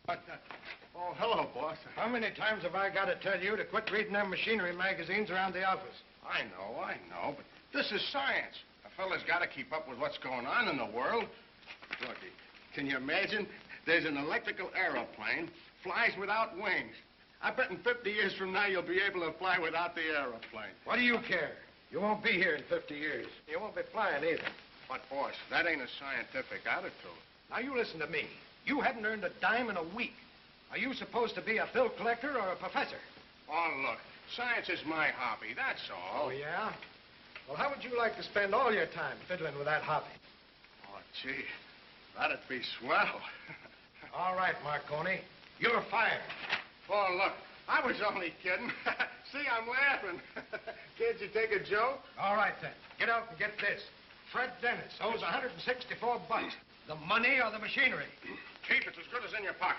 Oh, hello, boss. How many times have I got to tell you to quit reading them machinery magazines around the office? I know, but this is science. A fella's got to keep up with what's going on in the world. Look, can you imagine? There's an electrical aeroplane, flies without wings. I bet in 50 years from now you'll be able to fly without the aeroplane. What do you care? You won't be here in 50 years. You won't be flying either. But, boss, that ain't a scientific attitude. Now, you listen to me. You haven't earned a dime in a week. Are you supposed to be a bill collector or a professor? Oh, look, science is my hobby, that's all. Oh, yeah? Well, how would you like to spend all your time fiddling with that hobby? Oh, gee, that'd be swell. All right, Marconi. You're fired. Oh, look, I was only kidding. See, I'm laughing. Can't you take a joke? All right, then. Get out and get this. Fred Dennis owes $164. The money or the machinery? Keep it as good as in your pocket.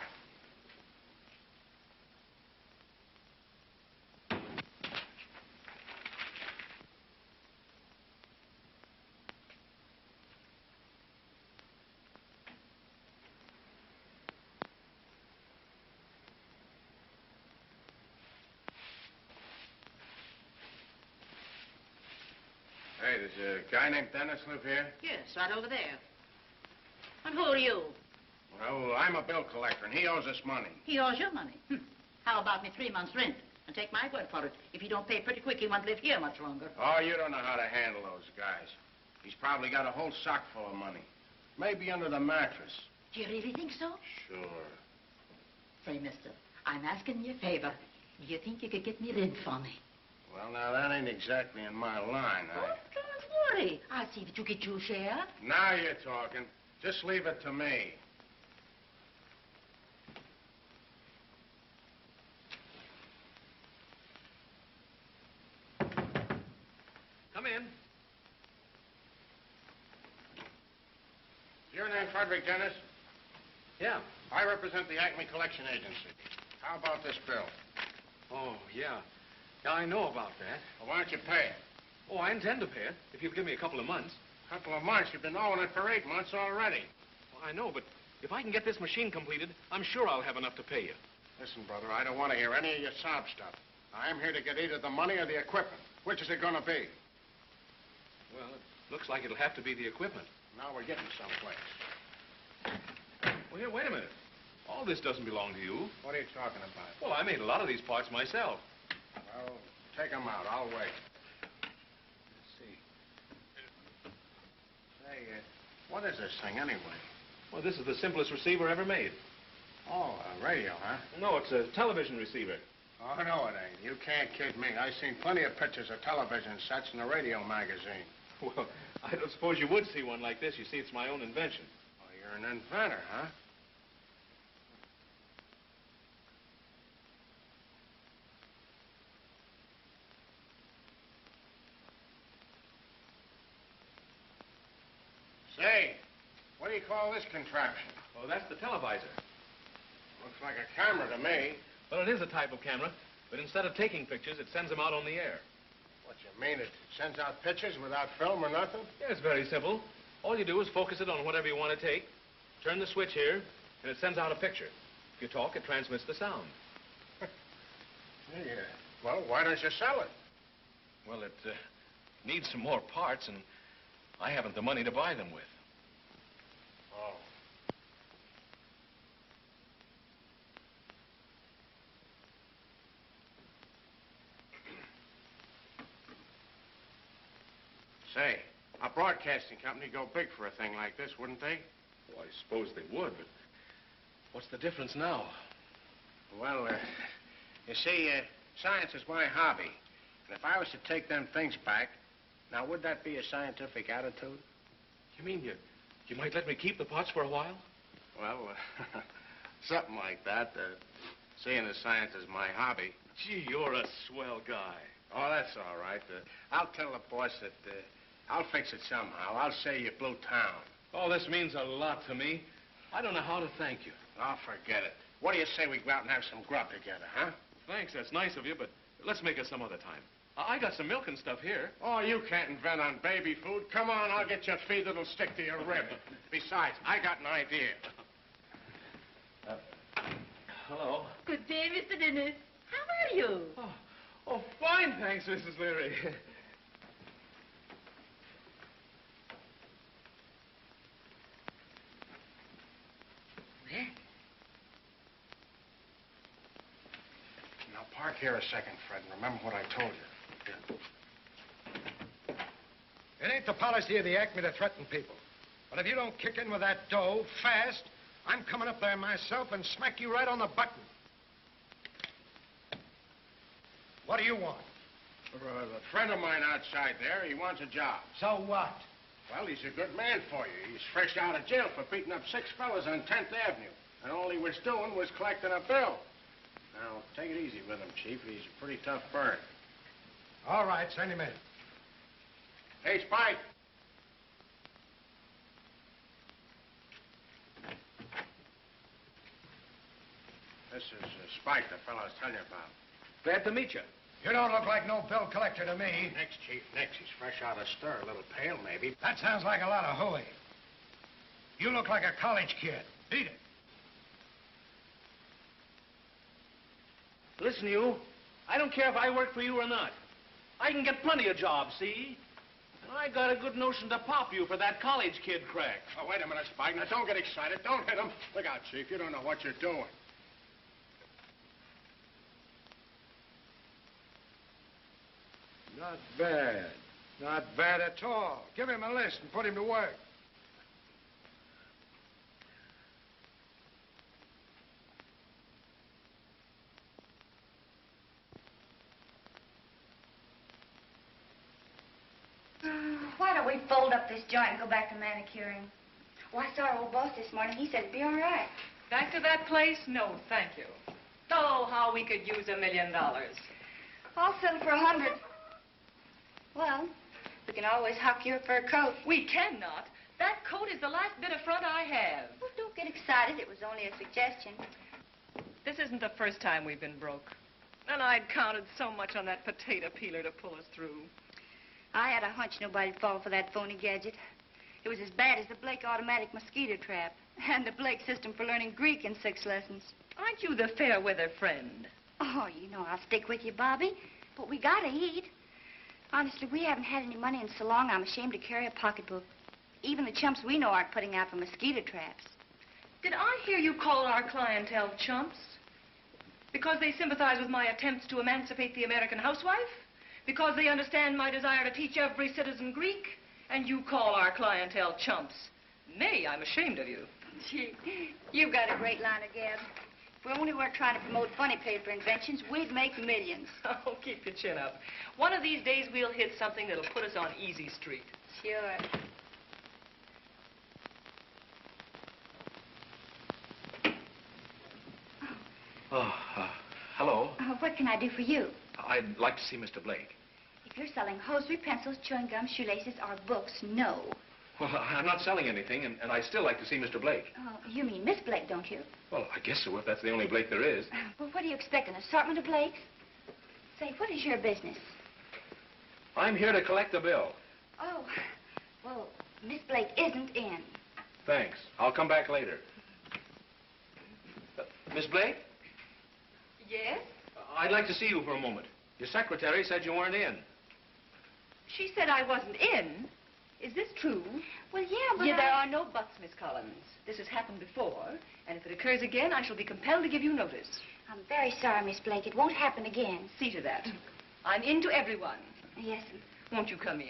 Hey, does a guy named Dennis live here? Yes, right over there. And who are you? Well, I'm a bill collector, and he owes us money. He owes you money. How about me 3 months' rent? And take my word for it, if you don't pay pretty quick, he won't live here much longer. Oh, you don't know how to handle those guys. He's probably got a whole sock full of money. Maybe under the mattress. Do you really think so? Sure. Say, mister, I'm asking you a favor. Do you think you could get me rent for me? Well, now, that ain't exactly in my line. Oh, don't worry. I'll see that you get your share. Now you're talking. Just leave it to me. Come in. Your name Frederick Dennis? Yeah. I represent the Acme Collection Agency. How about this bill? Oh, yeah. Yeah, I know about that. Well, why don't you pay it? Oh, I intend to pay it, if you'll give me a couple of months. A couple of months? You've been owing it for 8 months already. Well, I know, but if I can get this machine completed, I'm sure I'll have enough to pay you. Listen, brother, I don't want to hear any of your sob stuff. I'm here to get either the money or the equipment. Which is it going to be? Well, it looks like it'll have to be the equipment. Now we're getting someplace. Well, here, wait a minute. All this doesn't belong to you. What are you talking about? Well, I made a lot of these parts myself. Well, take them out. I'll wait. Let's see. Say, what is this thing anyway? Well, this is the simplest receiver ever made. Oh, a radio, huh? No, it's a television receiver. Oh, no, it ain't. You can't kid me. I've seen plenty of pictures of television sets in a radio magazine. Well, I don't suppose you would see one like this. You see, it's my own invention. Oh, you're an inventor, huh? Say, what do you call this contraption? Oh, that's the televisor. Looks like a camera to me. Well, it is a type of camera, but instead of taking pictures, it sends them out on the air. What you mean? It sends out pictures without film or nothing? Yeah, it's very simple. All you do is focus it on whatever you want to take, turn the switch here, and it sends out a picture. If you talk, it transmits the sound. Yeah. Well, why don't you sell it? Well, it needs some more parts, and I haven't the money to buy them with. Oh. Say, a broadcasting company go big for a thing like this, wouldn't they? Well, I suppose they would, but what's the difference now? Well, you see, science is my hobby. And if I was to take them things back, now, would that be a scientific attitude? You mean you might let me keep the pots for a while? Well, something like that. Seeing as science is my hobby. Gee, you're a swell guy. Oh, that's all right. I'll tell the boss that I'll fix it somehow. I'll say you blew town. Oh, this means a lot to me. I don't know how to thank you. Oh, forget it. What do you say we go out and have some grub together, huh? Thanks, that's nice of you, but let's make it some other time. I got some milk and stuff here. Oh, you can't invent on baby food. Come on, I'll get you a feed that'll stick to your rib. Besides, I got an idea. hello. Good day, Mr. Dennis. How are you? Oh, fine, thanks, Mrs. Leary. Now, park here a second, Fred, and remember what I told you. Here. It ain't the policy of the Acme to threaten people. But if you don't kick in with that dough fast, I'm coming up there myself and smack you right on the button. What do you want? A friend of mine outside there, he wants a job. So what? Well, he's a good man for you. He's fresh out of jail for beating up 6 fellas on 10th Avenue. And all he was doing was collecting a bill. Now, take it easy with him, Chief. He's a pretty tough bird. All right, send him in. Hey, Spike. This is Spike, the fellow I was telling you about. Glad to meet you. You don't look like no bill collector to me. Next, Chief, next. He's fresh out of stir, a little pale, maybe. That sounds like a lot of hooey. You look like a college kid. Beat it. Listen, you. I don't care if I work for you or not. I can get plenty of jobs, see? And I got a good notion to pop you for that college kid crack. Oh, wait a minute, Spike. Now, don't get excited. Don't hit him. Look out, Chief. You don't know what you're doing. Not bad. Not bad at all. Give him a list and put him to work. Why don't we fold up this joint and go back to manicuring? Well, I saw our old boss this morning. He said it'd be all right. Back to that place? No, thank you. Oh, how we could use $1 million. I'll settle for 100. Well, we can always huck your fur coat. We cannot. That coat is the last bit of front I have. Well, don't get excited. It was only a suggestion. This isn't the first time we've been broke. And I'd counted so much on that potato peeler to pull us through. I had a hunch nobody'd fall for that phony gadget. It was as bad as the Blake automatic mosquito trap and the Blake system for learning Greek in 6 lessons. Aren't you the fair weather friend? Oh, you know I'll stick with you, Bobby. But we gotta eat. Honestly, we haven't had any money in so long, I'm ashamed to carry a pocketbook. Even the chumps we know aren't putting out for mosquito traps. Did I hear you call our clientele chumps? Because they sympathize with my attempts to emancipate the American housewife? Because they understand my desire to teach every citizen Greek? And you call our clientele chumps? Nay, I'm ashamed of you. Gee, you've got a great line of gab. If we only weren't trying to promote funny paper inventions, we'd make millions. Oh, keep your chin up. One of these days, we'll hit something that'll put us on easy street. Sure. Hello. What can I do for you? I'd like to see Mr. Blake. If you're selling hosiery, pencils, chewing gum, shoelaces, or books, no. Well, I'm not selling anything, and I'd still like to see Mr. Blake. Oh, you mean Miss Blake, don't you? Well, I guess so, if that's the only Blake there is. Well, what do you expect, an assortment of Blakes? Say, what is your business? I'm here to collect the bill. Oh, well, Miss Blake isn't in. Thanks. I'll come back later. Miss Blake? Yes? I'd like to see you for a moment. Your secretary said you weren't in. She said I wasn't in. Is this true? Well, yeah, but There are no buts, Miss Collins. This has happened before, and if it occurs again, I shall be compelled to give you notice. I'm very sorry, Miss Blake. It won't happen again. See to that. I'm in to everyone. Yes, Won't you come in?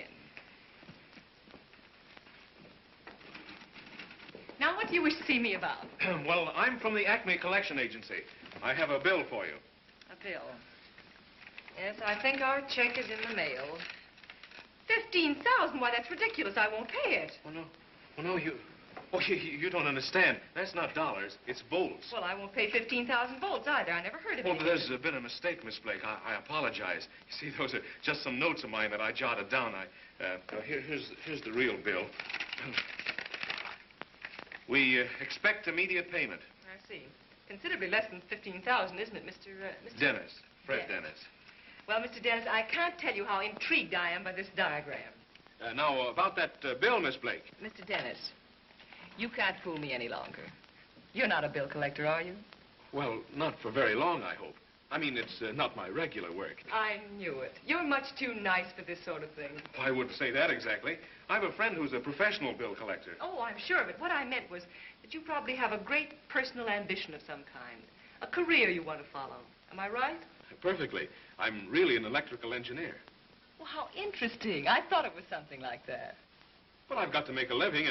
Now, what do you wish to see me about? Well, I'm from the Acme Collection Agency. I have a bill for you. A bill. Yes, I think our check is in the mail. 15,000? Why, that's ridiculous. I won't pay it. Oh, no. Oh, no, you don't understand. That's not dollars. It's volts. Well, I won't pay 15,000 volts either. I never heard of Oh, it. there's been a mistake, Miss Blake. I apologize. You see, those are just some notes of mine that I jotted down. Here's the real bill. We expect immediate payment. I see. Considerably less than 15,000, isn't it, Mr. Dennis. Fred Yes. Dennis. Well, Mr. Dennis, I can't tell you how intrigued I am by this diagram. Now, about that bill, Miss Blake. Mr. Dennis, you can't fool me any longer. You're not a bill collector, are you? Well, not for very long, I hope. I mean, it's not my regular work. I knew it. You're much too nice for this sort of thing. I wouldn't say that exactly. I have a friend who's a professional bill collector. Oh, I'm sure of it. What I meant was that you probably have a great personal ambition of some kind. A career you want to follow. Am I right? Perfectly. I'm really an electrical engineer. Well, how interesting. I thought it was something like that. Well, I've got to make a living,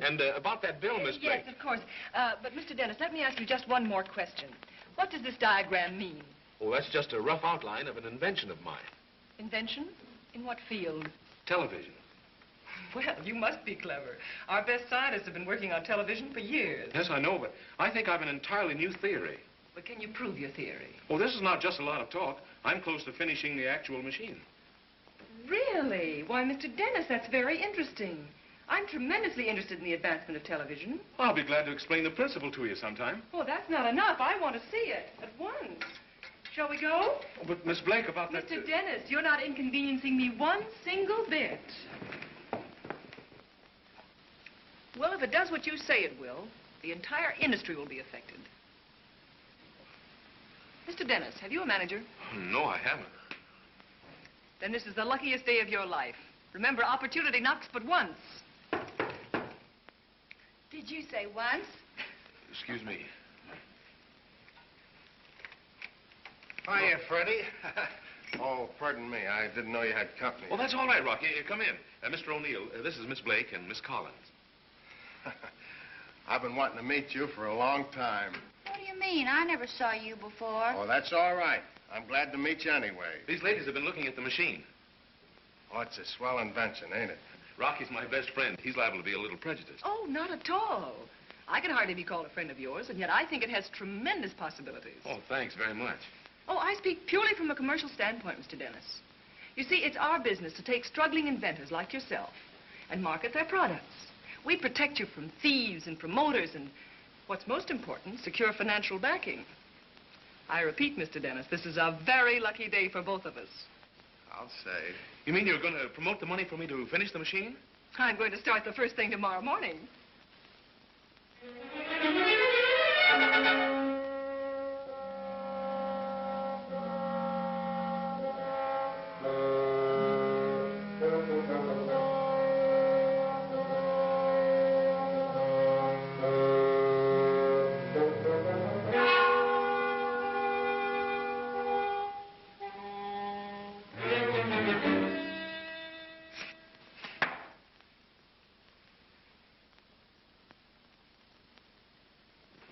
and about that bill, Miss Blake. Yes, of course. But, Mr. Dennis, let me ask you just one more question. What does this diagram mean? Oh, that's just a rough outline of an invention of mine. Invention? In what field? Television. Well, you must be clever. Our best scientists have been working on television for years. Yes, I know, but I think I've an entirely new theory. But can you prove your theory? Oh, this is not just a lot of talk. I'm close to finishing the actual machine. Really? Why, Mr. Dennis, that's very interesting. I'm tremendously interested in the advancement of television. I'll be glad to explain the principle to you sometime. Oh, that's not enough. I want to see it at once. Shall we go? Oh, but Miss Blake, about that... Mr. Dennis, you're not inconveniencing me one single bit. Well, if it does what you say it will, the entire industry will be affected. Mr. Dennis, have you a manager? No, I haven't. Then this is the luckiest day of your life. Remember, opportunity knocks but once. Did you say once? Excuse me. Hiya, Freddie. Oh, pardon me. I didn't know you had company. Oh, that's all right, Rocky. Come in. Mr. O'Neill, this is Miss Blake and Miss Collins. I've been wanting to meet you for a long time. What do you mean? I never saw you before. Oh, that's all right. I'm glad to meet you anyway. These ladies have been looking at the machine. Oh, it's a swell invention, ain't it? Rocky's my best friend. He's liable to be a little prejudiced. Oh, not at all. I can hardly be called a friend of yours, and yet I think it has tremendous possibilities. Oh, thanks very much. Oh, I speak purely from a commercial standpoint, Mr. Dennis. You see, it's our business to take struggling inventors like yourself and market their products. We protect you from thieves and promoters and, what's most important, secure financial backing. I repeat, Mr. Dennis, this is a very lucky day for both of us. I'll say. You mean you're going to promote the money for me to finish the machine? I'm going to start the first thing tomorrow morning.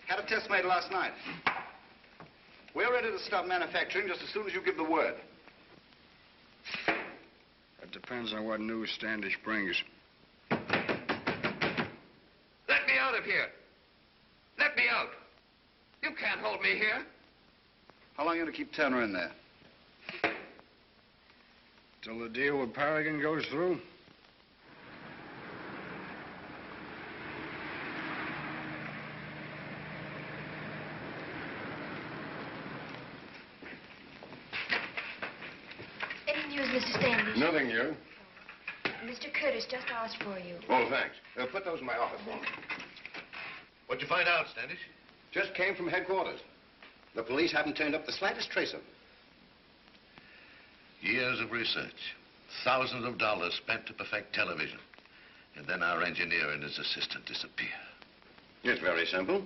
Had a test made last night. We're ready to start manufacturing just as soon as you give the word. That depends on what news Standish brings. Let me out of here. Let me out. You can't hold me here. How long are you going to keep Turner in there? Till the deal with Paragon goes through. Any news, Mr. Standish? Nothing new. Mr. Curtis just asked for you. Oh, thanks. Put those in my office for me. What'd you find out, Standish? Just came from headquarters. The police haven't turned up the slightest trace of him. Years of research. Thousands of dollars spent to perfect television. And then our engineer and his assistant disappear. It's very simple.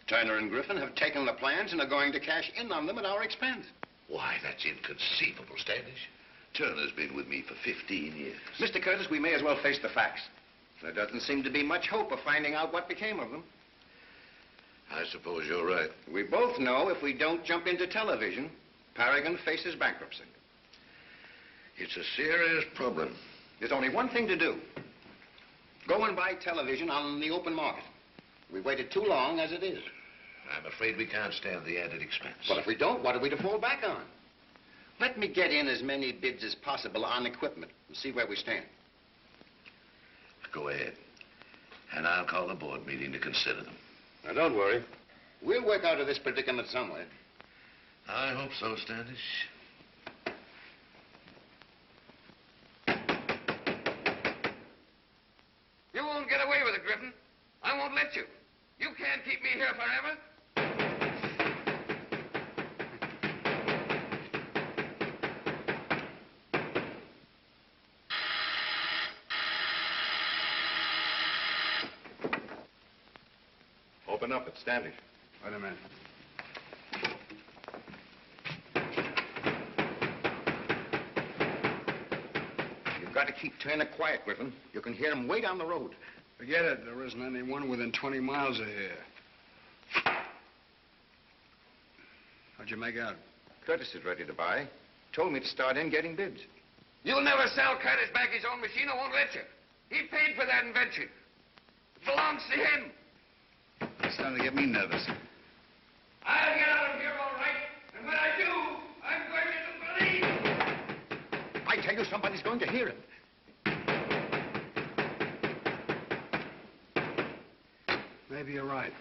Turner and Griffin have taken the plans and are going to cash in on them at our expense. Why, that's inconceivable, Standish. Turner's been with me for 15 years. Mr. Curtis, we may as well face the facts. There doesn't seem to be much hope of finding out what became of them. I suppose you're right. We both know if we don't jump into television, Paragon faces bankruptcy. It's a serious problem. There's only one thing to do. Go and buy television on the open market. We've waited too long as it is. I'm afraid we can't stand the added expense. But if we don't, what are we to fall back on? Let me get in as many bids as possible on equipment and see where we stand. Go ahead. And I'll call a board meeting to consider them. Now, don't worry. We'll work out of this predicament somewhere. I hope so, Standish. You won't get away with it, Griffin. I won't let you. You can't keep me here forever. open up at Standish. Wait a minute. You've got to keep turning quiet, Griffin. You can hear him way down the road. Forget it. There isn't anyone within 20 miles of here. How'd you make out? Curtis is ready to buy. Told me to start in getting bids. You'll never sell Curtis back his own machine. I won't let you. He paid for that invention. It belongs to him. It's starting to get me nervous. I'll get out of here all right. And when I do, I'm going to the police. I tell you, somebody's going to hear him. Maybe you're right.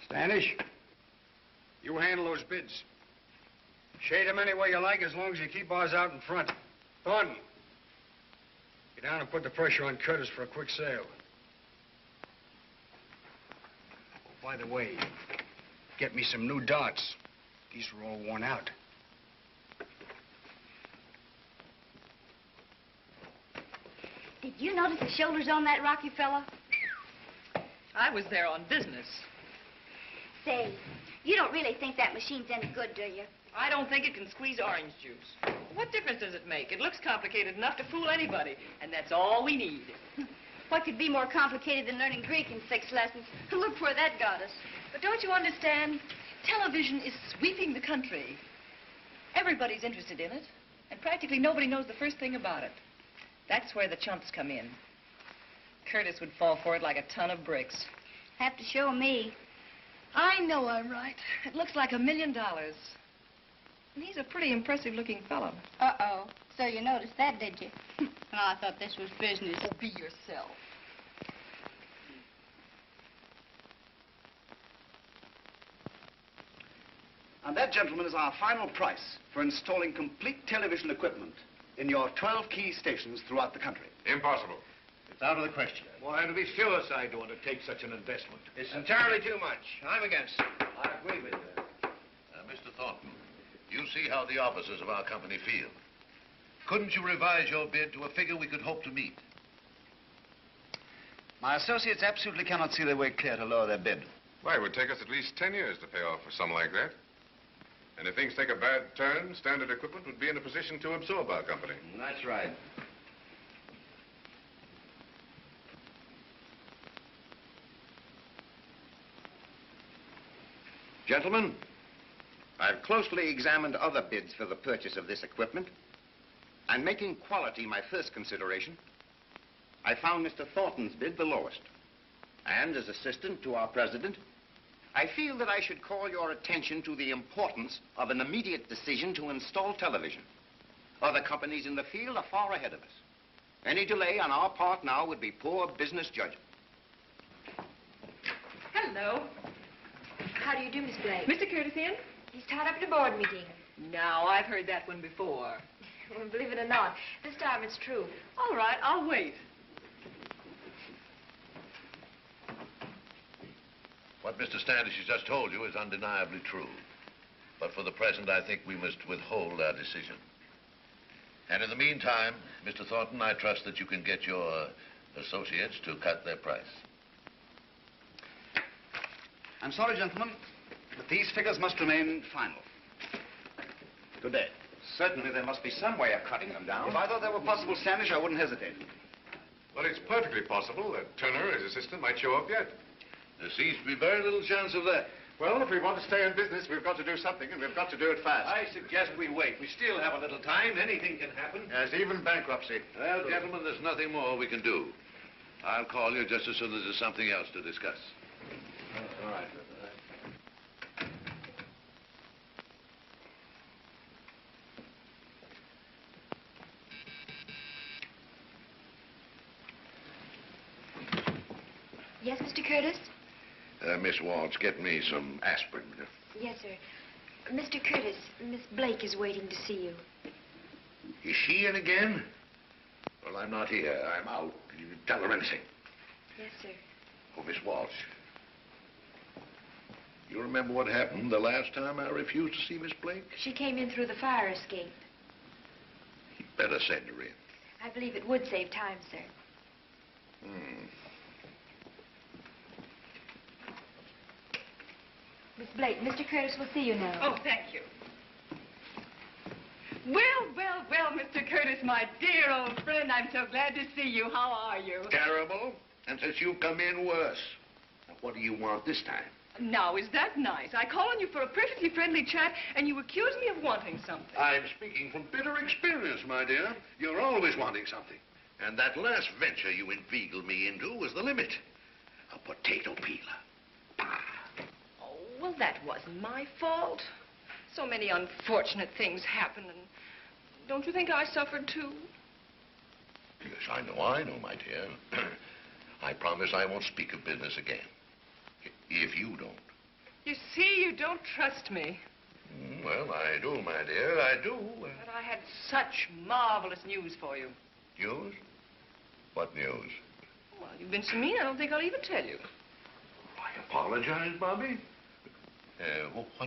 Standish, you handle those bids. Shade them any way you like as long as you keep ours out in front. Thornton, get down and put the pressure on Curtis for a quick sale. Oh, by the way, get me some new darts. These are all worn out. Did you notice the shoulders on that Rocky fella? I was there on business. Say, you don't really think that machine's any good, do you? I don't think it can squeeze orange juice. What difference does it make? It looks complicated enough to fool anybody, and that's all we need. What could be more complicated than learning Greek in 6 lessons? Look where that got us. But don't you understand? Television is sweeping the country. Everybody's interested in it, and practically nobody knows the first thing about it. That's where the chumps come in. Curtis would fall for it like a ton of bricks. Have to show me. I know I'm right. It looks like $1 million. And he's a pretty impressive-looking fellow. Uh-oh. So you noticed that, did you? Oh, I thought this was business. Oh, be yourself. And that, gentlemen, is our final price for installing complete television equipment in your 12 key stations throughout the country. Impossible. It's out of the question. Why, to be suicide to undertake such an investment. It's entirely too much. I'm against it. I agree with you. Mr. Thornton, you see how the officers of our company feel. Couldn't you revise your bid to a figure we could hope to meet? My associates absolutely cannot see their way clear to lower their bid. Why, it would take us at least 10 years to pay off for something like that. And if things take a bad turn, Standard Equipment would be in a position to absorb our company. That's right. Gentlemen, I've closely examined other bids for the purchase of this equipment. And making quality my first consideration, I found Mr. Thornton's bid the lowest. And as assistant to our president, I feel that I should call your attention to the importance of an immediate decision to install television. Other companies in the field are far ahead of us. Any delay on our part now would be poor business judgment. Hello. How do you do, Miss Blake? Mr. Curtis in? He's tied up at a board meeting. Now, I've heard that one before. Well, believe it or not, this time it's true. All right, I'll wait. What Mr. Standish has just told you is undeniably true. But for the present, I think we must withhold our decision. And in the meantime, Mr. Thornton, I trust that you can get your associates to cut their price. I'm sorry, gentlemen, but these figures must remain final. Good day. Certainly there must be some way of cutting them down. If I thought they were possible, Standish, I wouldn't hesitate. Well, it's perfectly possible that Turner, his assistant, might show up yet. There seems to be very little chance of that. Well, if we want to stay in business, we've got to do something, and we've got to do it fast. I suggest we wait. We still have a little time. Anything can happen. Yes, even bankruptcy. Well, gentlemen, there's nothing more we can do. I'll call you just as soon as there's something else to discuss. All right. Yes, Mr. Curtis? Miss Waltz, get me some aspirin. Yes, sir. Mr. Curtis, Miss Blake is waiting to see you. Is she in again? Well, I'm not here. I'm out. You tell her anything. Yes, sir. Oh, Miss Waltz. You remember what happened the last time I refused to see Miss Blake? She came in through the fire escape. You'd better send her in. I believe it would save time, sir. Miss Blake, Mr. Curtis will see you now. Oh, thank you. Well, Mr. Curtis, my dear old friend, I'm so glad to see you. How are you? Terrible. And since you've come in, worse. Now, what do you want this time? Now, is that nice? I call on you for a perfectly friendly chat, and you accuse me of wanting something. I'm speaking from bitter experience, my dear. You're always wanting something. And that last venture you inveigled me into was the limit. A potato peeler. Bah. Oh, well, that wasn't my fault. So many unfortunate things happen, and don't you think I suffered too? Yes, I know, my dear. I promise I won't speak of business again. If you don't. You see, you don't trust me. Well, I do, my dear, I do. But I had such marvelous news for you. News? What news? Well, you've been so mean, I don't think I'll even tell you. I apologize, Bobby.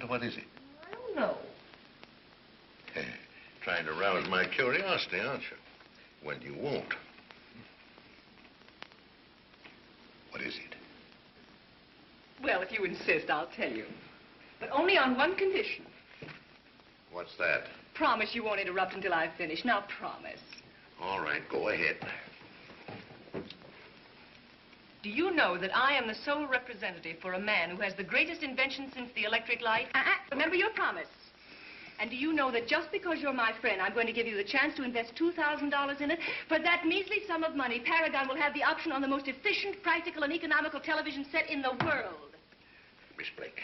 What is it? I don't know. Trying to rouse my curiosity, aren't you? Well, you won't. What is it? Well, if you insist, I'll tell you. But only on one condition. What's that? Promise you won't interrupt until I've finished. Now, promise. All right, go ahead. Do you know that I am the sole representative for a man who has the greatest invention since the electric light? Remember your promise. And do you know that just because you're my friend, I'm going to give you the chance to invest $2,000 in it? For that measly sum of money, Paragon will have the option on the most efficient, practical, and economical television set in the world. Miss Blake,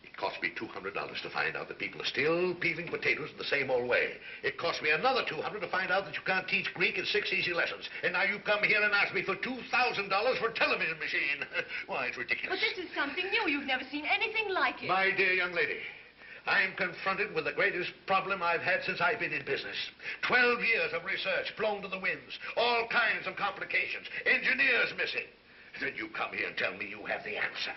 it cost me $200 to find out that people are still peeling potatoes in the same old way. It cost me another $200 to find out that you can't teach Greek in 6 easy lessons. And now you come here and ask me for $2,000 for a television machine. Why, it's ridiculous. But this is something new. You've never seen anything like it. My dear young lady, I'm confronted with the greatest problem I've had since I've been in business. 12 years of research blown to the winds. All kinds of complications. Engineers missing. Then you come here and tell me you have the answer.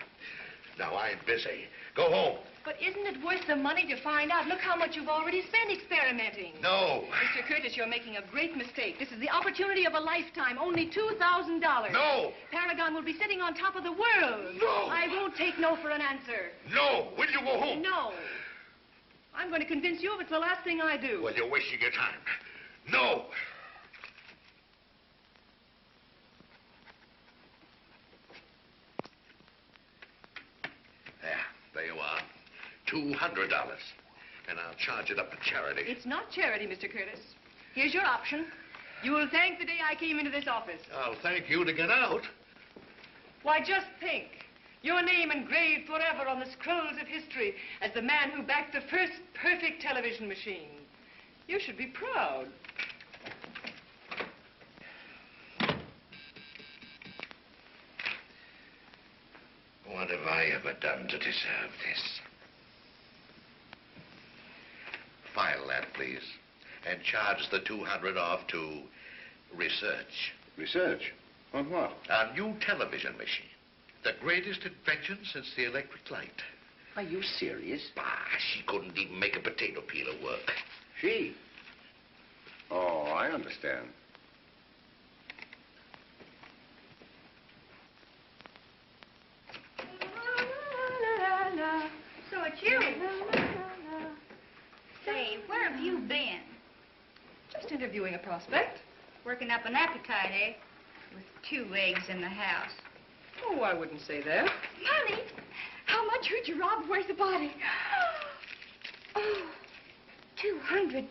Now, I'm busy. Go home. But isn't it worth the money to find out? Look how much you've already spent experimenting. No. Mr. Curtis, you're making a great mistake. This is the opportunity of a lifetime. Only $2,000. No. Paragon will be sitting on top of the world. No. I won't take no for an answer. No. Will you go home? No. I'm going to convince you if it's the last thing I do. Well, you're wasting your time. No. There you are. $200. And I'll charge it up to charity. It's not charity, Mr. Curtis. Here's your option. You will thank the day I came into this office. I'll thank you to get out. Why, just think. Your name engraved forever on the scrolls of history as the man who backed the first perfect television machine. You should be proud. What have I ever done to deserve this? File that, please. And charge the $200 off to research. Research? On what? A new television machine. The greatest invention since the electric light. Are you serious? Bah, she couldn't even make a potato peeler work. She? Oh, I understand. So it's you. Say, where have you been? Just interviewing a prospect. Working up an appetite, eh? With 2 eggs in the house. Oh, I wouldn't say that. Money? How much would you rob? Where's the body? Oh, $200.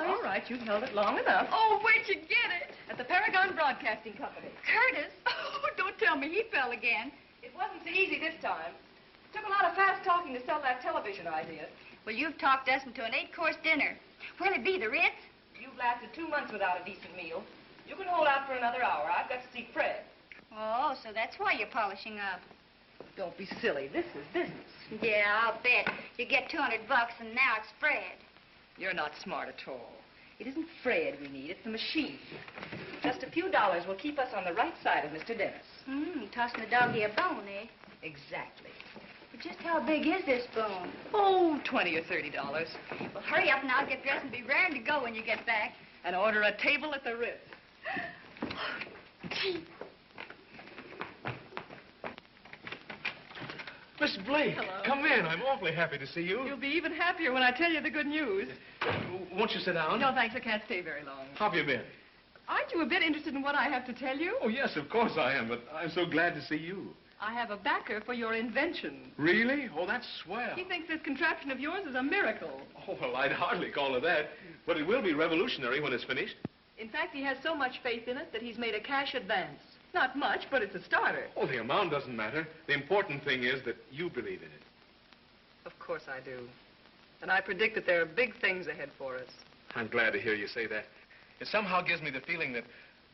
All right, you've held it long enough. Oh, where'd you get it? At the Paragon Broadcasting Company. Curtis? Oh, don't tell me he fell again. It wasn't so easy this time. Took a lot of fast talking to sell that television idea. Well, you've talked us into an 8-course dinner. Where'll it be, the Ritz? You've lasted 2 months without a decent meal. You can hold out for another hour. I've got to see Fred. Oh, Oh, so that's why you're polishing up. Don't be silly. This is business. Yeah, I'll bet. You get $200 and now it's Fred. You're not smart at all. It isn't Fred we need, it's the machine. Just a few dollars will keep us on the right side of Mr. Dennis. Tossing the doggy a bone, eh? Exactly. But just how big is this bone? Oh, $20 or $30. Well, hurry up and I'll get dressed and be raring to go when you get back. And order a table at the Ritz. Miss Blake, Hello. come in. I'm awfully happy to see you. You'll be even happier when I tell you the good news. Won't you sit down? No, thanks. I can't stay very long. How have you been? Aren't you a bit interested in what I have to tell you? Oh, yes, of course I am, but I'm so glad to see you. I have a backer for your invention. Really? Oh, that's swell. He thinks this contraption of yours is a miracle. Oh, well, I'd hardly call it that, but it will be revolutionary when it's finished. In fact, he has so much faith in it that he's made a cash advance. Not much, but it's a starter. Oh, the amount doesn't matter. The important thing is that you believe in it. Of course I do. And I predict that there are big things ahead for us. I'm glad to hear you say that. It somehow gives me the feeling that,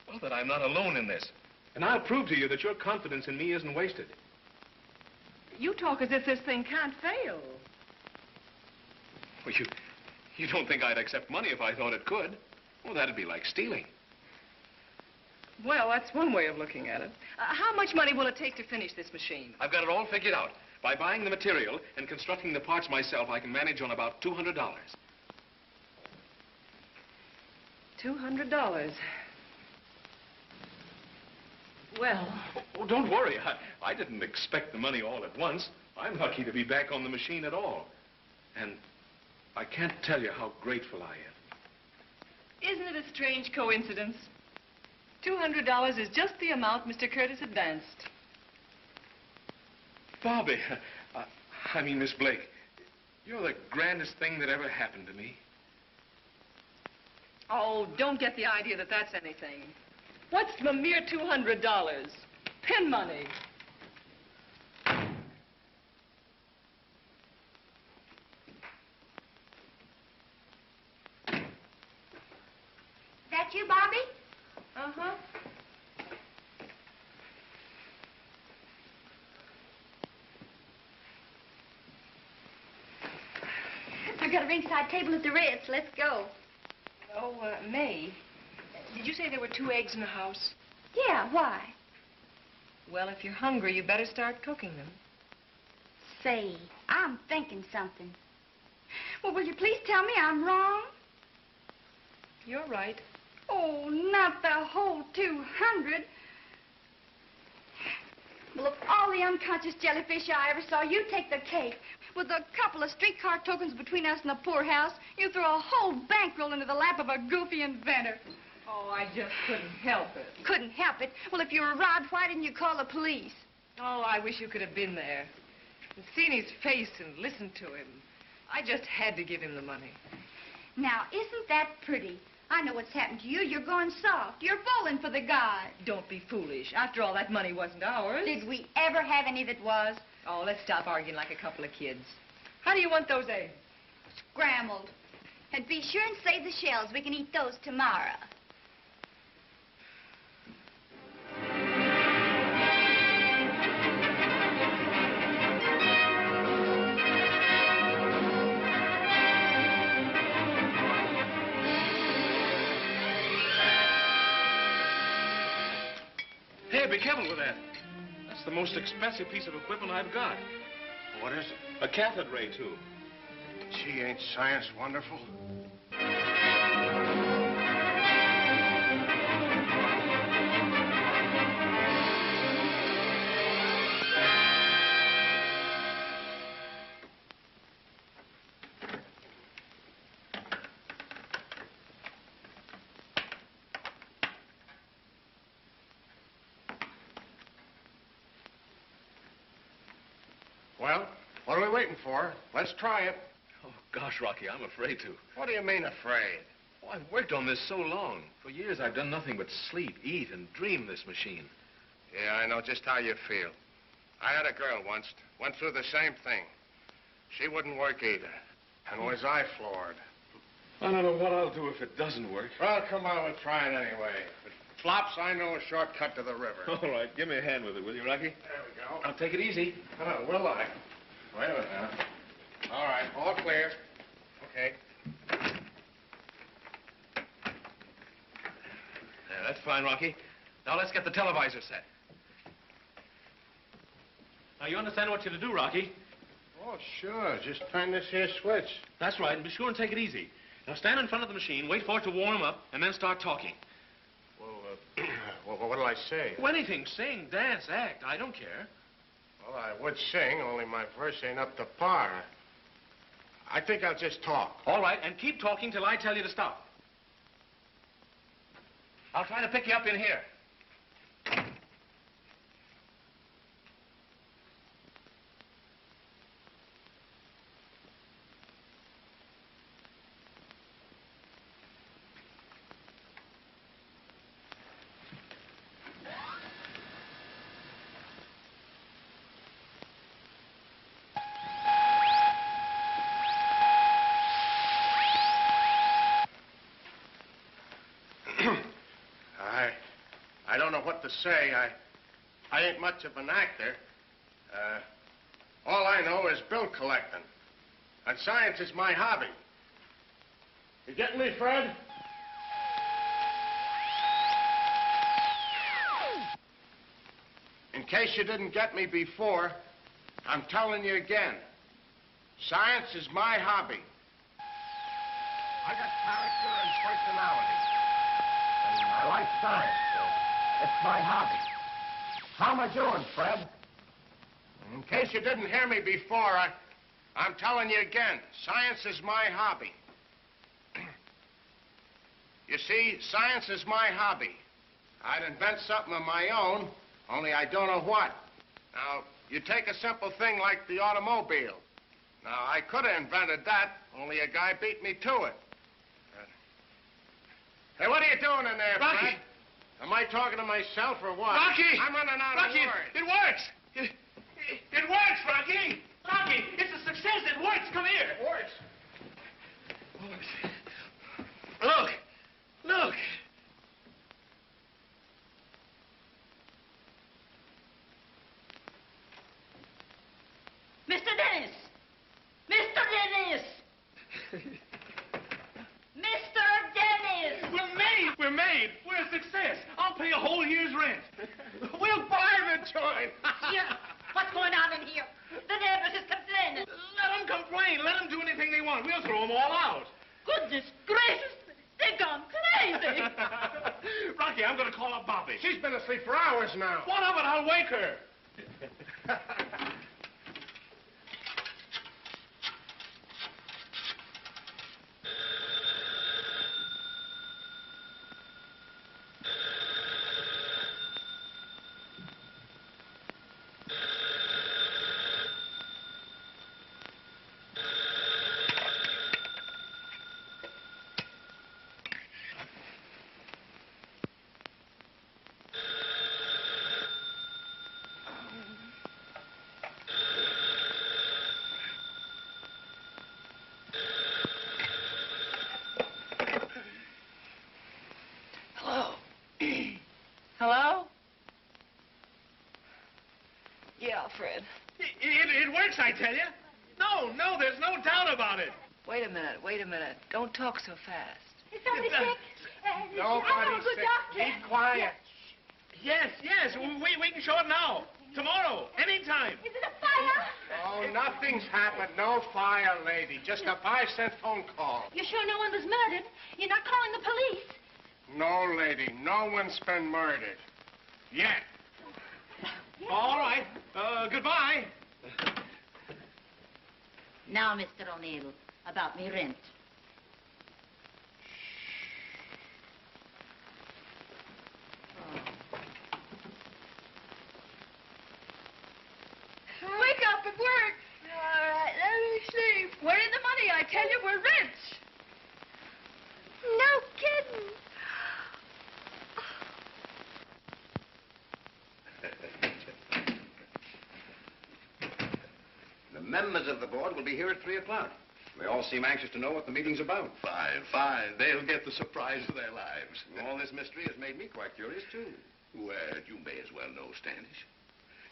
well, that I'm not alone in this. And I'll prove to you that your confidence in me isn't wasted. You talk as if this thing can't fail. Well, you don't think I'd accept money if I thought it could? Well, that'd be like stealing. Well, that's one way of looking at it. How much money will it take to finish this machine? I've got it all figured out. By buying the material and constructing the parts myself, I can manage on about $200. $200. Well... Oh, don't worry. I didn't expect the money all at once. I'm lucky to be back on the machine at all. And I can't tell you how grateful I am. Isn't it a strange coincidence? $200 is just the amount Mr. Curtis advanced. Bobby, I mean, Miss Blake, you're the grandest thing that ever happened to me. Oh, don't get the idea that that's anything. What's the mere $200? Pin money. That you, Bobby? Uh-huh. I've got a ringside table at the Ritz. Let's go. Oh, May, did you say there were 2 eggs in the house? Yeah, why? Well, if you're hungry, you better start cooking them. Say, I'm thinking something. Well, will you please tell me I'm wrong? You're right. Oh, not the whole 200. Well, of all the unconscious jellyfish I ever saw, you take the cake. With a couple of streetcar tokens between us and the poorhouse, you throw a whole bankroll into the lap of a goofy inventor. Oh, I just couldn't help it. Couldn't help it. Well, if you were robbed, why didn't you call the police? Oh, I wish you could have been there. And seen his face and listened to him. I just had to give him the money. Now, isn't that pretty? I know what's happened to you. You're going soft. You're falling for the guy. Don't be foolish. After all, that money wasn't ours. Did we ever have any that was? Oh, let's stop arguing like a couple of kids. How do you want those eggs? Scrambled. And be sure and save the shells. We can eat those tomorrow. Hey, be careful with that. That's the most expensive piece of equipment I've got. What is it? A cathode ray tube. Gee, ain't science wonderful? Well, what are we waiting for? Let's try it. Oh, gosh, Rocky, I'm afraid to. What do you mean, afraid? Oh, I've worked on this so long. For years, I've done nothing but sleep, eat, and dream this machine. Yeah, I know just how you feel. I had a girl once, went through the same thing. She wouldn't work either. And was I floored. I don't know what I'll do if it doesn't work. Well, come on, we'll try it anyway. But Flops, I know a shortcut to the river. All right, give me a hand with it, will you, Rocky? There we go. Now, take it easy. Oh, will I? Wait a minute now. All right, all clear. Okay. Yeah, that's fine, Rocky. Now, let's get the televisor set. Now, you understand what you're to do, Rocky? Oh, sure. Just turn this here switch. That's right, and be sure and take it easy. Now, stand in front of the machine, wait for it to warm up, and then start talking. Well, what'll I say? Oh, anything. Sing, dance, act. I don't care. Well, I would sing, only my verse ain't up to par. I think I'll just talk. All right, and keep talking till I tell you to stop. I'll try to pick you up in here. I don't know what to say. I ain't much of an actor. All I know is bill collecting. And science is my hobby. You getting me, Fred? In case you didn't get me before, I'm telling you again. Science is my hobby. I got character and personality. And I like science, so it's my hobby. How am I doing, Fred? In case you didn't hear me before, I'm telling you again. Science is my hobby. You see, science is my hobby. I'd invent something of my own, only I don't know what. Now, you take a simple thing like the automobile. Now, I could have invented that, only a guy beat me to it. Hey, what are you doing in there, Rocky! Fred? Am I talking to myself or what? Rocky! I'm running out Rocky, of words. it works! It works, Rocky! Rocky, it's a success. It works. Come here. It works. Look. Look. Mr. Dennis! Mr. Dennis! Mr. Dennis! We're made. We're made. We're a success. I'll pay a whole year's rent. We'll buy the joint. Yeah. What's going on in here? The neighbors is complaining. Let them complain. Let them do anything they want. We'll throw them all out. Goodness gracious! They've gone crazy! Rocky, I'm going to call up Bobby. She's been asleep for hours now. What of it? I'll wake her. Hello? Yeah, Fred. It works, I tell you. No, there's no doubt about it. Wait a minute. Don't talk so fast. Is somebody sick? Nobody's sick. Be quiet. Yes, we can show it now. Tomorrow, anytime. Is it a fire? Oh, nothing's happened. No fire, lady. Just a 5-cent phone call. You're sure no one was murdered? You're not calling the police? No, lady. No one's been murdered. Yet. All right. Goodbye. Now, Mr. O'Neill, about me rent. Wake up, it works. All right, let me sleep. Where is the money? I tell you, we're rich. No kidding. The members of the board will be here at 3 o'clock. They all seem anxious to know what the meeting's about. Fine, fine. They'll get the surprise of their lives. And all this mystery has made me quite curious, too. Well, you may as well know, Standish.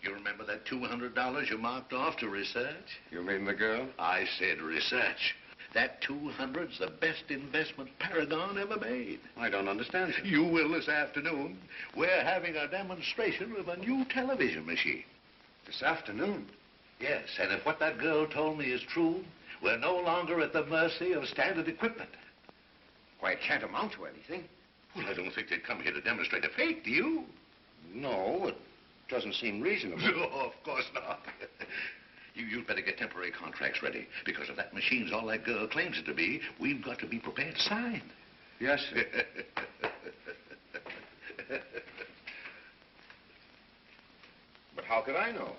You remember that $200 you marked off to research? You mean the girl? I said research. That 200's the best investment Paragon ever made. I don't understand, sir. You will this afternoon. We're having a demonstration of a new television machine. This afternoon? Yes, and if what that girl told me is true, we're no longer at the mercy of standard equipment. Why, it can't amount to anything. Well, I don't think they'd come here to demonstrate a fake, do you? No, it doesn't seem reasonable. No, of course not. You'd better get temporary contracts ready, because if that machine's all that girl claims it to be, we've got to be prepared to sign. Yes, sir. But how could I know?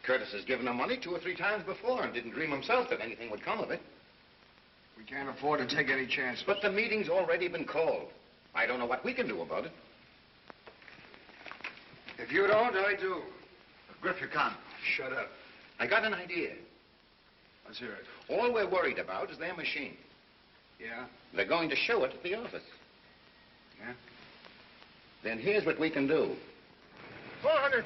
Curtis has given him money 2 or 3 times before and didn't dream himself that anything would come of it. We can't afford to take any chances. But the meeting's already been called. I don't know what we can do about it. If you don't, I do. Griff, you can't. Shut up. I got an idea. Let's hear it. All we're worried about is their machine. Yeah? They're going to show it at the office. Yeah? Then here's what we can do. $400?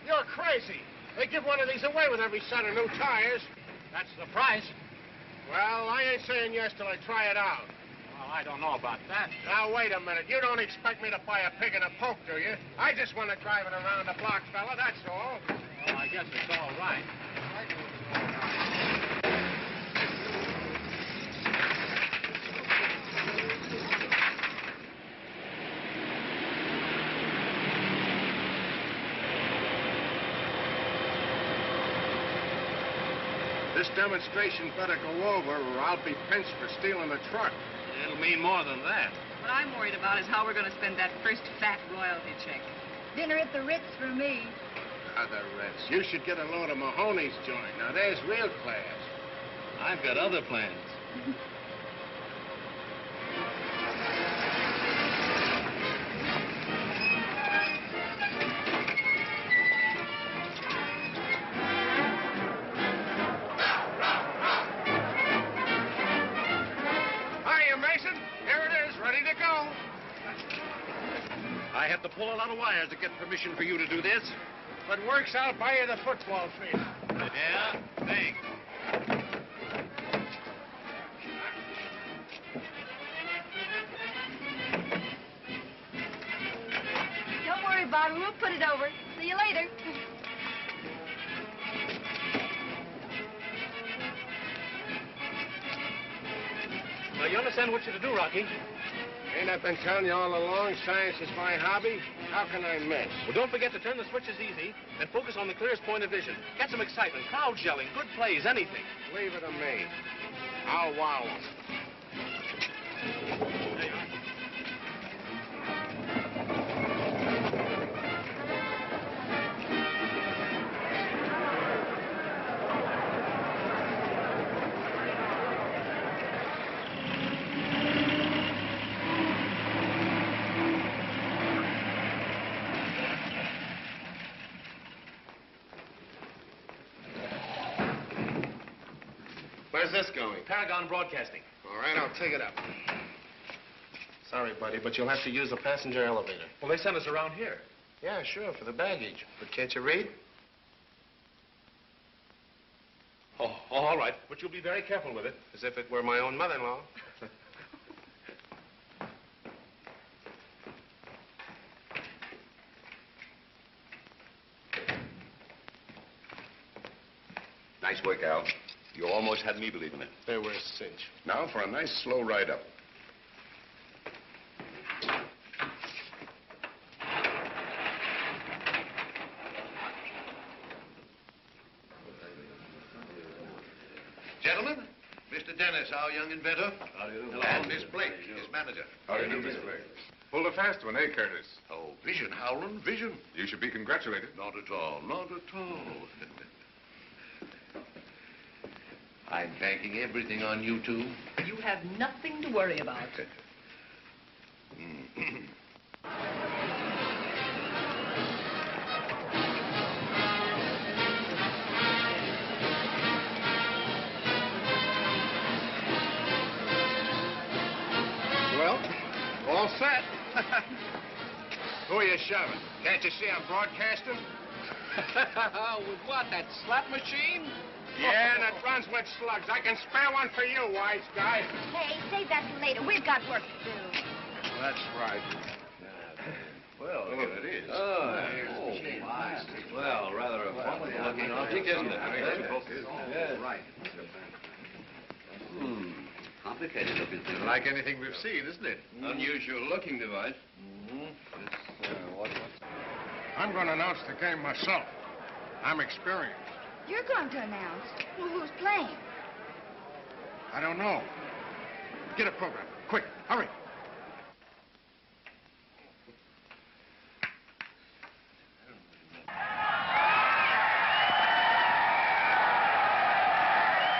You're crazy. They give one of these away with every set of new tires. That's the price. Well, I ain't saying yes till I try it out. Well, I don't know about that. Now, wait a minute. You don't expect me to buy a pig in a poke, do you? I just want to drive it around the block, fella, that's all. Well, I guess it's all right. This demonstration better go over or I'll be pinched for stealing the truck. It'll mean more than that. What I'm worried about is how we're going to spend that first fat royalty check. Dinner at the Ritz for me. The Ritz. You should get a load of Mahoney's joint. Now, there's real class. I've got other plans. Hiya, Mason. Here it is, ready to go. I have to pull a lot of wires to get permission for you to do this. If it works, I'll buy you the football field. Yeah? Thanks. Don't worry about it. We'll put it over. See you later. Now, you understand what you're to do, Rocky? Ain't I been telling you all along science is my hobby? How can I miss? Well, don't forget to turn the switches easy and focus on the clearest point of vision. Get some excitement, crowd yelling, good plays, anything. Leave it to me. I'll wow 'em. There you are. Where's this going? Paragon Broadcasting. All right, I'll take it up. Sorry, buddy, but you'll have to use the passenger elevator. Well, they sent us around here. Yeah, sure, for the baggage. But can't you read? Oh, all right. But you'll be very careful with it. As if it were my own mother-in-law. Nice work, Al. You almost had me believing it. They were a cinch. Now for a nice slow ride up. Gentlemen, Mr. Dennis, our young inventor. How do you do? And Miss Blake, his manager. How do you do, Mr. Blake? Pulled a fast one, eh, Curtis? Oh, vision, Howland, vision. You should be congratulated. Not at all, not at all. I'm banking everything on you two. You have nothing to worry about. set. Who are you shoving? Can't you see I'm broadcasting? With what, that slot machine? Yeah, and it runs with slugs. I can spare one for you, wise guy. Hey, save that for later. We've got work to do. That's right. Well, here it is. Well, rather a funky-looking object, isn't it? Right. Complicated looking thing. Like anything we've seen, isn't it? Unusual looking device. I'm going to announce the game myself. I'm experienced. You're going to announce. Well, who's playing? I don't know. Get a program. Quick, hurry.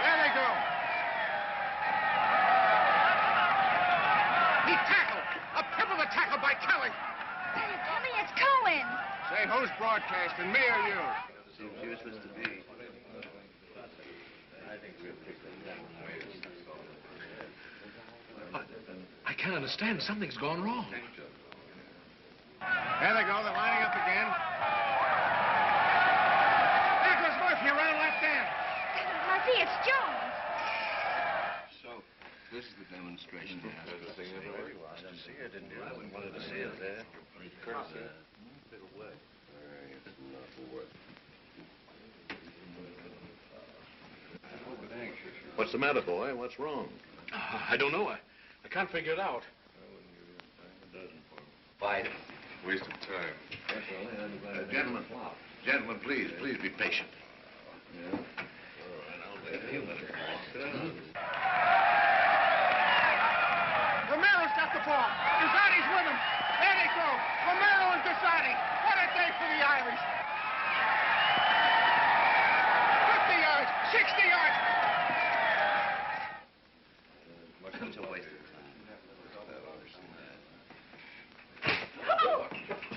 There they go. He tackled. A pivotal tackle by Kelly. Tommy, it's Cohen. Say, who's broadcasting, me or you? Seems useless to be. I can't understand. Something's gone wrong. There they go. They're lining up again. There goes Murphy around left end. Murphy, it's Jones. So, this is the demonstration. Wanted to see it there. What's the matter, boy? What's wrong? I don't know. I can't figure it out. Fight. Waste of time. Gentlemen, please be patient. Romero's got the ball. Dosati's with him. There they go. Romero and Dosati. What a day for the Irish. 50 yards, 60 yards. Such a waste of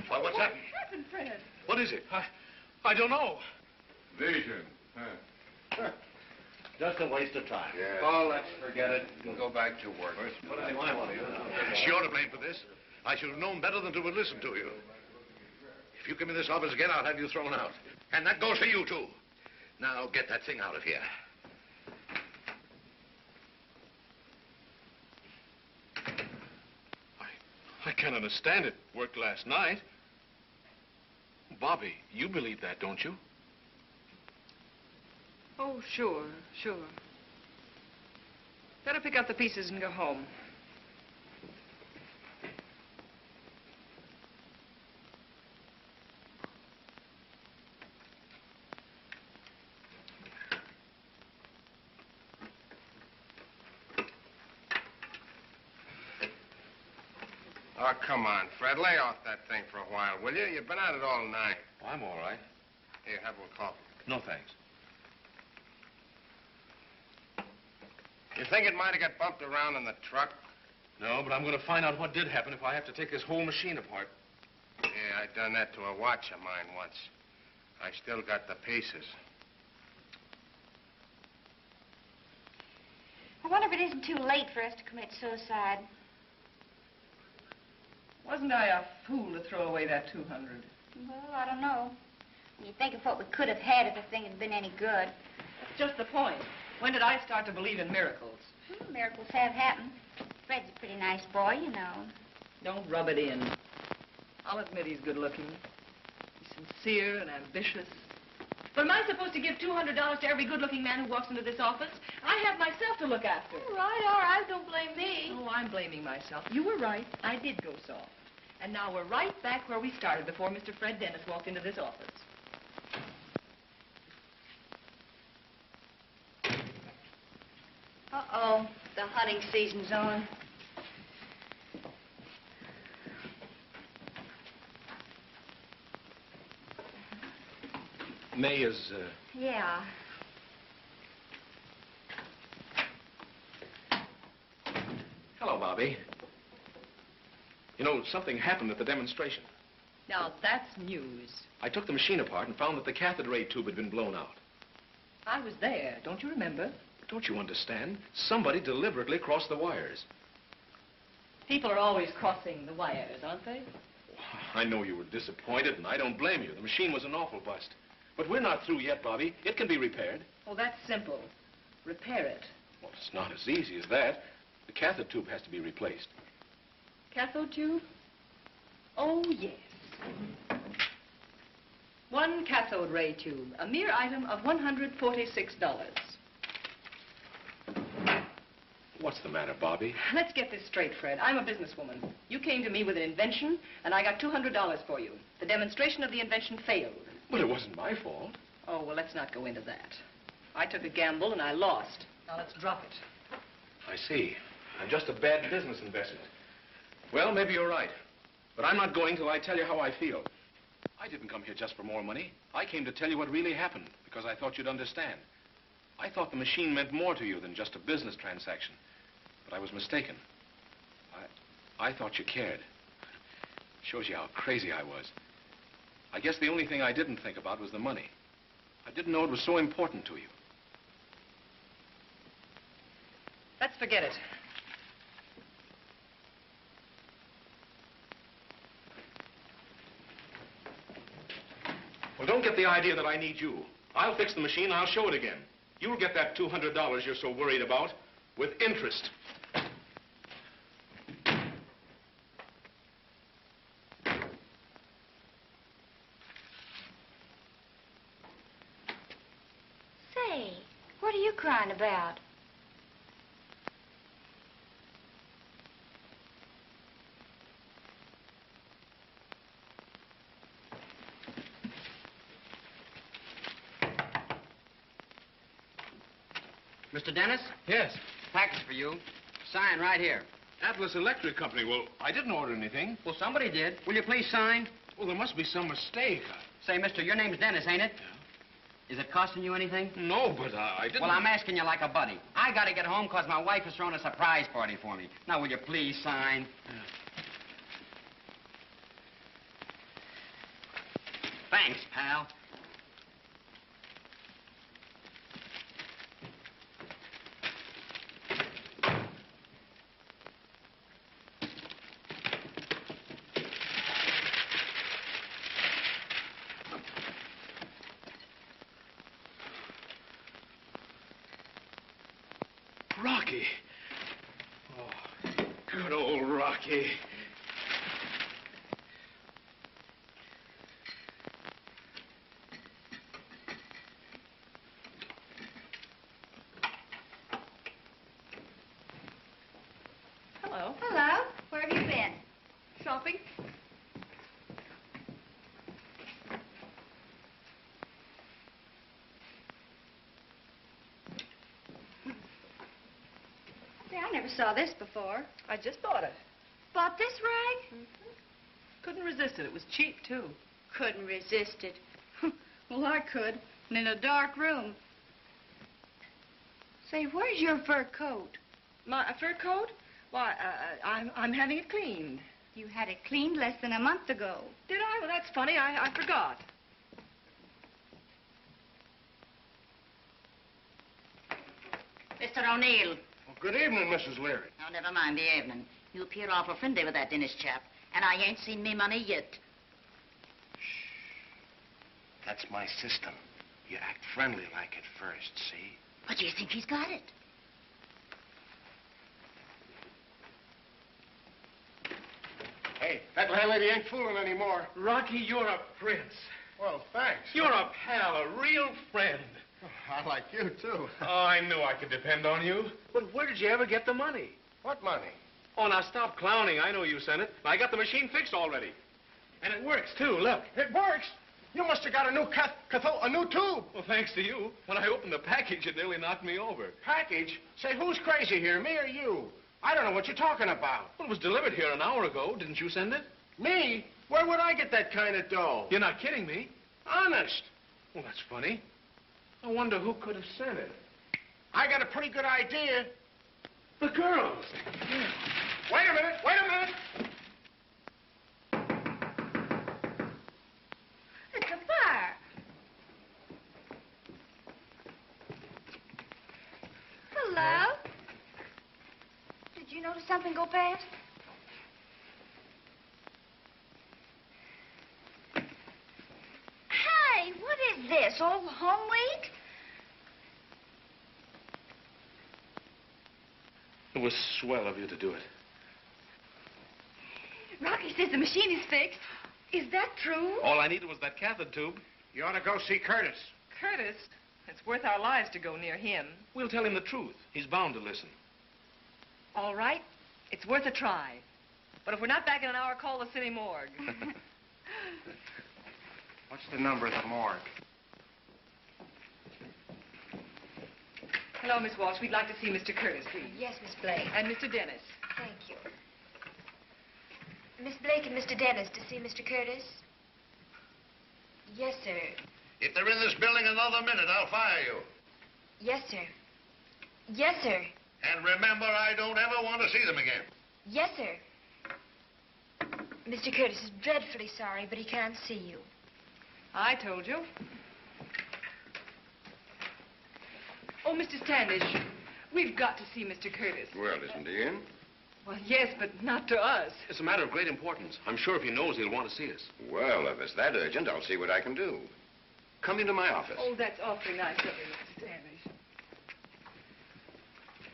Why, what's happened? What happened, Fred? What is it? I don't know. Vision. Just a waste of time. Yeah. Oh, let's forget it and go back to work. It's your to blame for this. I should have known better than to have listened to you. If you come in this office again, I'll have you thrown out. And that goes for you, too. Now, get that thing out of here. I can't understand it. Worked last night. Bobby, you believe that, don't you? Oh, sure. Better pick up the pieces and go home. Oh, come on, Fred. Lay off that thing for a while, will you? You've been at it all night. Oh, I'm all right. Here, have a little coffee. No, thanks. You think it might have got bumped around in the truck? No, but I'm going to find out what did happen if I have to take this whole machine apart. Yeah, I done that to a watch of mine once. I still got the pieces. I wonder if it isn't too late for us to commit suicide. Wasn't I a fool to throw away that 200? Well, I don't know. When you think of what we could have had if the thing had been any good. That's just the point. When did I start to believe in miracles? Miracles have happened. Fred's a pretty nice boy, you know. Don't rub it in. I'll admit he's good looking. He's sincere and ambitious. But am I supposed to give $200 to every good-looking man who walks into this office? I have myself to look after. All right. Don't blame me. Oh, I'm blaming myself. You were right. I did go soft. And now we're right back where we started before Mr. Fred Dennis walked into this office. Uh-oh, the hunting season's on. May is, Yeah. Hello, Bobby. You know, something happened at the demonstration. Now, that's news. I took the machine apart and found that the cathode ray tube had been blown out. I was there. Don't you remember? Don't you understand? Somebody deliberately crossed the wires. People are always crossing the wires, aren't they? I know you were disappointed, and I don't blame you. The machine was an awful bust. But we're not through yet, Bobby. It can be repaired. Oh, that's simple. Repair it. Well, it's not as easy as that. The cathode tube has to be replaced. Cathode tube? Oh, yes. One cathode ray tube, a mere item of $146. What's the matter, Bobby? Let's get this straight, Fred. I'm a businesswoman. You came to me with an invention, and I got $200 for you. The demonstration of the invention failed. Well, it wasn't my fault. Oh, well, let's not go into that. I took a gamble, and I lost. Now, let's drop it. I see. I'm just a bad business investment. Well, maybe you're right. But I'm not going till I tell you how I feel. I didn't come here just for more money. I came to tell you what really happened, because I thought you'd understand. I thought the machine meant more to you than just a business transaction. But I was mistaken. I thought you cared. Shows you how crazy I was. I guess the only thing I didn't think about was the money. I didn't know it was so important to you. Let's forget it. Well, don't get the idea that I need you. I'll fix the machine, I'll show it again. You'll get that $200 you're so worried about with interest. Say, what are you crying about? Mr. Dennis? Yes. Package for you. Sign right here. Atlas Electric Company. Well, I didn't order anything. Well, somebody did. Will you please sign? Well, there must be some mistake. Say, mister, your name's Dennis, ain't it? Yeah. Is it costing you anything? No, but I didn't... Well, I'm asking you like a buddy. I gotta get home because my wife has thrown a surprise party for me. Now, will you please sign? Yeah. Thanks, pal. Rocky. Oh, good old Rocky. Hello. Hello. Where have you been? Shopping? Say, I never saw this before. I just bought it. Bought this rag? Couldn't resist it. It was cheap, too. Couldn't resist it. Well, I could. And in a dark room. Say, where's your fur coat? My fur coat? Why, I'm having it cleaned. You had it cleaned less than a month ago. Did I? Well, that's funny. I forgot. Mr. O'Neill. Well, good evening, Mrs. Leary. Oh, never mind the evening. You appear awful friendly with that Dennis chap, and I ain't seen me money yet. That's my system. You act friendly like at first, see? But do you think he's got it? Hey, that landlady ain't fooling anymore. Rocky, you're a prince. Well, thanks. You're a pal, a real friend. I like you, too. Oh, I knew I could depend on you. But where did you ever get the money? What money? Oh, now stop clowning. I know you sent it. I got the machine fixed already. And it works, too. Look. It works? You must have got a new a new tube. Well, thanks to you. When I opened the package, it nearly knocked me over. Package? Say, who's crazy here, me or you? I don't know what you're talking about. Well, it was delivered here an hour ago. Didn't you send it? Me? Where would I get that kind of dough? You're not kidding me. Honest. Well, that's funny. I wonder who could have sent it. I got a pretty good idea. The girls. Yeah. Wait a minute. Wait a minute. It's a fire. Hello. Did you notice something go past? this? All home week? It was swell of you to do it. Rocky says the machine is fixed. Is that true? All I needed was that cathode tube. You ought to go see Curtis. Curtis? It's worth our lives to go near him. We'll tell him the truth. He's bound to listen. All right. It's worth a try. But if we're not back in an hour, call the city morgue. What's the number of the morgue? Hello, Miss Walsh. We'd like to see Mr. Curtis, please. Yes, Miss Blake. And Mr. Dennis. Thank you. Miss Blake and Mr. Dennis to see Mr. Curtis? Yes, sir. If they're in this building another minute, I'll fire you. Yes, sir. Yes, sir. And remember, I don't ever want to see them again. Yes, sir. Mr. Curtis is dreadfully sorry, but he can't see you. I told you. Oh, Mr. Standish, we've got to see Mr. Curtis. Well, isn't he in? Well, yes, but not to us. It's a matter of great importance. I'm sure if he knows, he'll want to see us. Well, if it's that urgent, I'll see what I can do. Come into my office. Oh, that's awfully nice of you, Mr. Standish.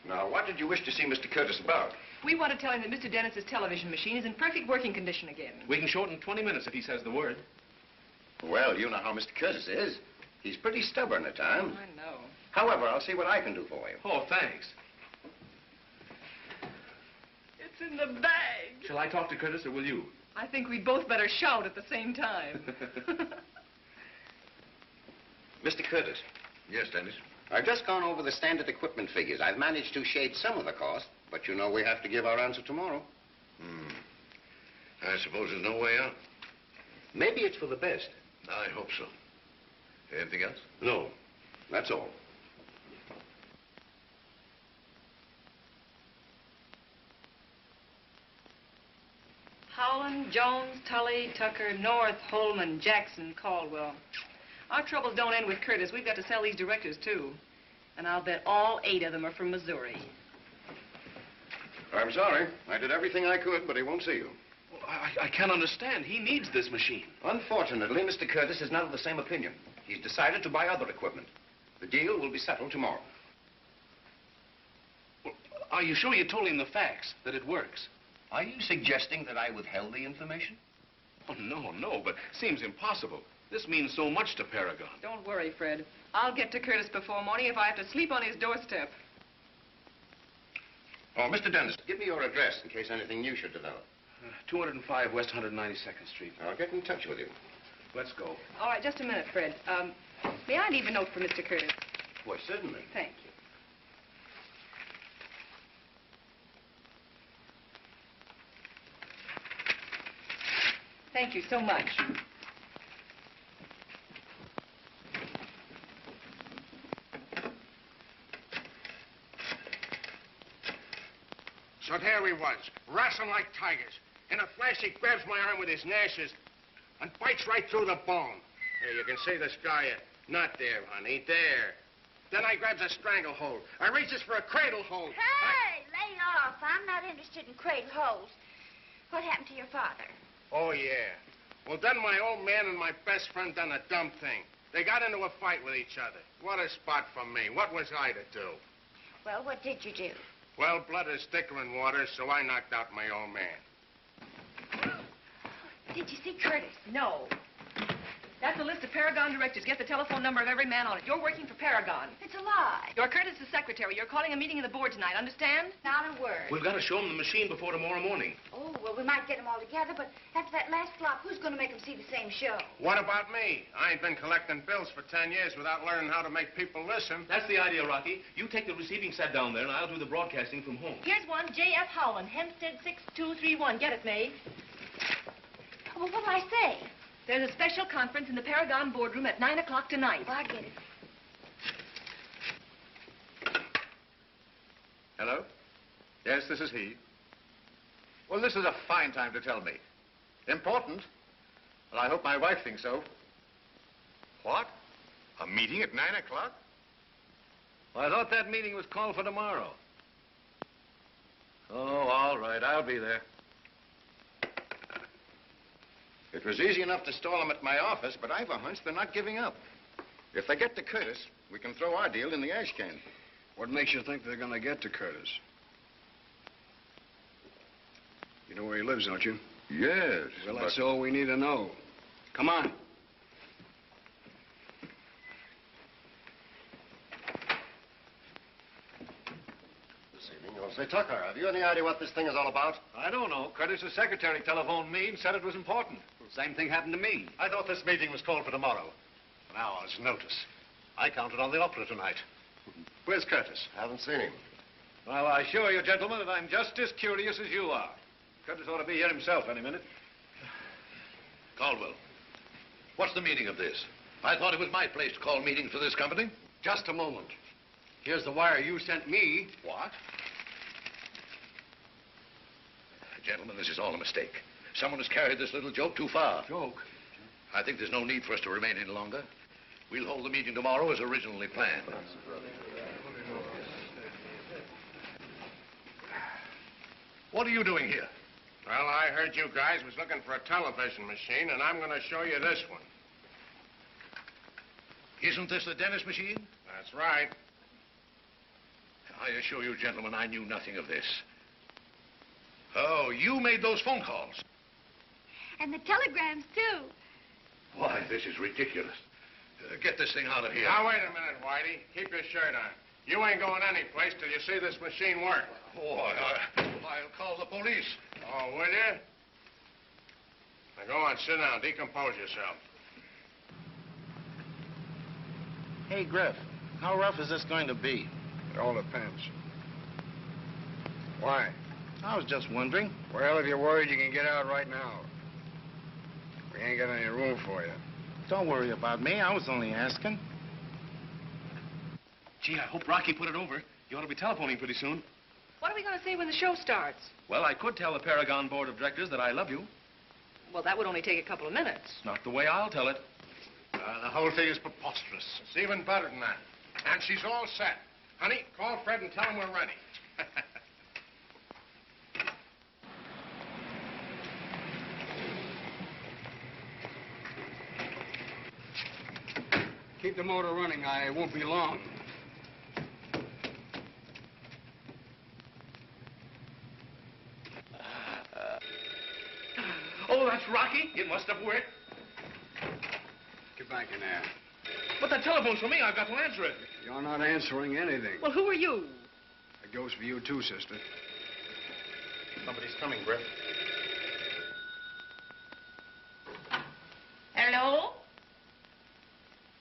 Now, what did you wish to see Mr. Curtis about? We want to tell him that Mr. Dennis's television machine is in perfect working condition again. We can shorten 20 minutes if he says the word. Well, you know how Mr. Curtis is. He's pretty stubborn at times. I know. However, I'll see what I can do for you. Oh, thanks. It's in the bag. Shall I talk to Curtis, or will you? I think we'd both better shout at the same time. Mr. Curtis. Yes, Dennis? I've just gone over the standard equipment figures. I've managed to shade some of the cost, but you know we have to give our answer tomorrow. I suppose there's no way out. Maybe it's for the best. I hope so. Anything else? No, that's all. Howland, Jones, Tully, Tucker, North, Holman, Jackson, Caldwell. Our troubles don't end with Curtis. We've got to sell these directors, too. And I'll bet all 8 of them are from Missouri. I'm sorry. I did everything I could, but he won't see you. Well, I can't understand. He needs this machine. Unfortunately, Mr. Curtis is not of the same opinion. He's decided to buy other equipment. The deal will be settled tomorrow. Well, are you sure you told him the facts, that it works? Are you suggesting that I withheld the information? Oh, no, but seems impossible. This means so much to Paragon. Don't worry, Fred. I'll get to Curtis before morning if I have to sleep on his doorstep. Oh, Mr. Dennis, give me your address in case anything new should develop. 205 West 192nd Street. I'll get in touch with you. Let's go. All right, just a minute, Fred. May I leave a note for Mr. Curtis? Why, certainly. Thank you. Thank you so much. So there he was, wrestling like tigers. In a flash, he grabs my arm with his gnashes and bites right through the bone. Here, you can see the scar yet. Not there, honey, there. Then I grabs a stranglehold. I reaches for a cradle hold. Hey, lay off. I'm not interested in cradle holes. What happened to your father? Oh, yeah. Well, then my old man and my best friend done a dumb thing. They got into a fight with each other. What a spot for me. What was I to do? Well, what did you do? Well, blood is thicker than water, so I knocked out my old man. Did you see Curtis? No. That's a list of Paragon directors. Get the telephone number of every man on it. You're working for Paragon. It's a lie. You're Curtis's secretary. You're calling a meeting of the board tonight, understand? Not a word. We've got to show him the machine before tomorrow morning. Oh, well, we might get them all together, but after that last flop, who's going to make them see the same show? What about me? I ain't been collecting bills for 10 years without learning how to make people listen. That's the idea, Rocky. You take the receiving set down there, and I'll do the broadcasting from home. Here's one, J.F. Howland, Hempstead 6231. Get it, May? Well, what'll I say? There's a special conference in the Paragon boardroom at 9 o'clock tonight. Oh, I get it. Hello? Yes, this is he. Well, this is a fine time to tell me. Important? Well, I hope my wife thinks so. What? A meeting at 9 o'clock? Well, I thought that meeting was called for tomorrow. Oh, all right, I'll be there. It was easy enough to stall them at my office, but I've a hunch they're not giving up. If they get to Curtis, we can throw our deal in the ash can. What makes you think they're going to get to Curtis? You know where he lives, don't you? Yes. Well, that's all we need to know. Come on. This evening, you'll say, Tucker, have you any idea what this thing is all about? I don't know. Curtis's secretary telephoned me and said it was important. Same thing happened to me. I thought this meeting was called for tomorrow. An hour's notice. I counted on the opera tonight. Where's Curtis? Haven't seen him. Well, I assure you, gentlemen, that I'm just as curious as you are. Curtis ought to be here himself any minute. Caldwell, what's the meaning of this? I thought it was my place to call meetings for this company. Just a moment. Here's the wire you sent me. What? Gentlemen, this is all a mistake. Someone has carried this little joke too far. Joke? I think there's no need for us to remain any longer. We'll hold the meeting tomorrow as originally planned. What are you doing here? Well, I heard you guys was looking for a television machine, and I'm going to show you this one. Isn't this the dentist machine? That's right. I assure you, gentlemen, I knew nothing of this. Oh, you made those phone calls. And the telegrams, too. Why, this is ridiculous. Get this thing out of here. Now, wait a minute, Whitey. Keep your shirt on. You ain't going anyplace till you see this machine work. Oh, I'll call the police. Oh, will you? Now, go on, sit down. Decompose yourself. Hey, Griff, how rough is this going to be? It all depends. Why? I was just wondering. Well, if you're worried, you can get out right now. We ain't got any room for you. Don't worry about me. I was only asking. Gee, I hope Rocky put it over. You ought to be telephoning pretty soon. What are we going to say when the show starts? Well, I could tell the Paragon Board of Directors that I love you. Well, that would only take a couple of minutes. Not the way I'll tell it. The whole thing is preposterous. It's even better than that. And she's all set. Honey, call Fred and tell him we're ready. Keep the motor running. I won't be long. Oh, that's Rocky. It must have worked. Get back in there. But that telephone's for me. I've got to answer it. You're not answering anything. Well, who are you? It goes for you, too, sister. Somebody's coming, Griff. Hello?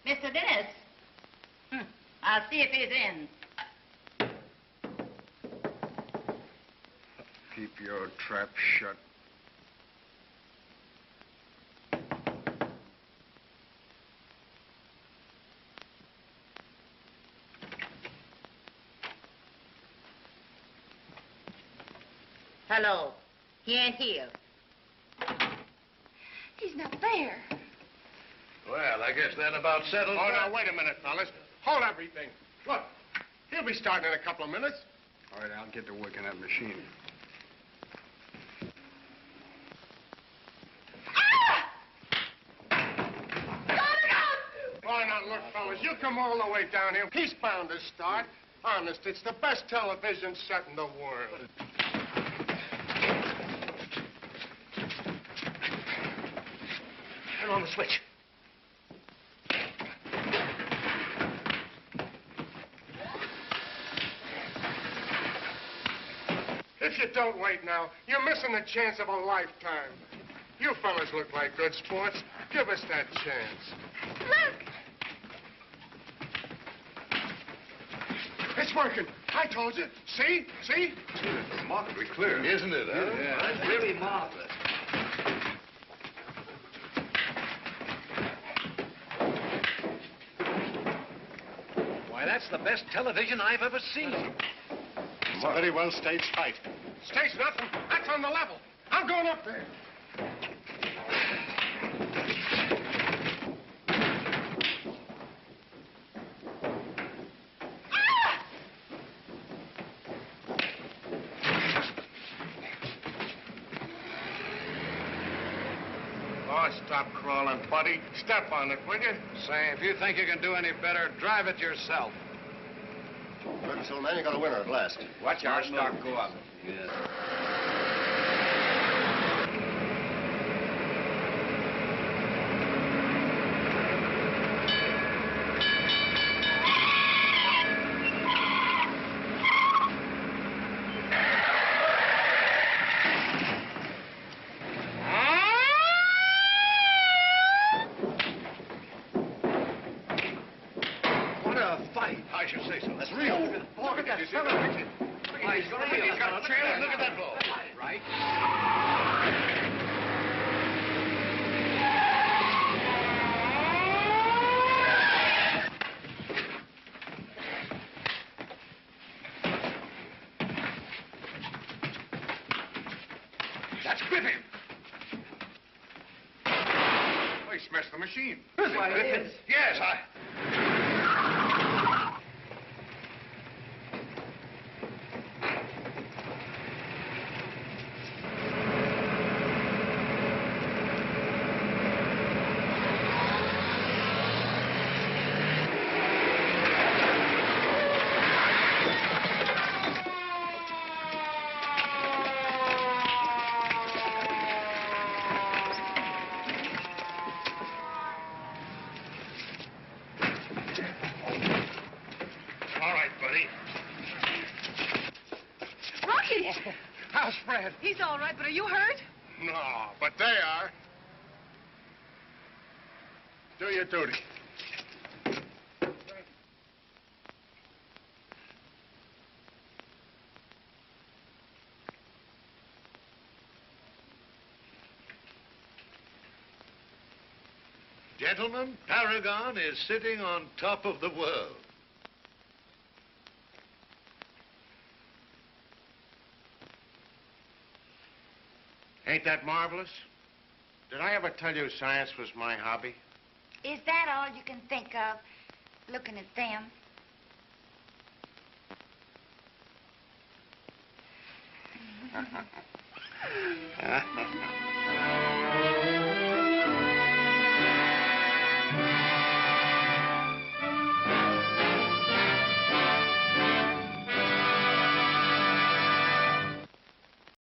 Mr. Dennis? I'll see if he's in. Keep your trap shut. Hello. He ain't here. He's not there. Well, I guess that about settles Oh, that. now, wait a minute, fellas. Hold everything. Look, he'll be starting in a couple of minutes. All right, I'll get to work on that machine. Why not, look, fellas, you come all the way down here. He's bound to start. Honest, it's the best television set in the world. Turn on the switch. If you don't wait now, you're missing the chance of a lifetime. You fellas look like good sports. Give us that chance. Look! It's working. I told you. See? See? It's remarkably clear. Isn't it, huh? Yeah, that's really marvelous. Why, that's the best television I've ever seen. It's a very well staged fight. Staged nothing. That's on the level. I'm going up there. Lost stop crawling, buddy. Step on it, will you? Say, if you think you can do any better, drive it yourself. Good, so man, you got a winner at last. Watch our stock go up. What a fight. I should say so. That's real. Look at that fella. He's got a trail. Look at that ball. Right? That's Griffin. Oh, he smashed the machine. Why, it is. Yes, all right, buddy. Rocky! How's Fred? He's all right, but are you hurt? No, but they are. Do your duty. Gentlemen, Paragon is sitting on top of the world. Ain't that marvelous? Did I ever tell you science was my hobby? Is that all you can think of, looking at them?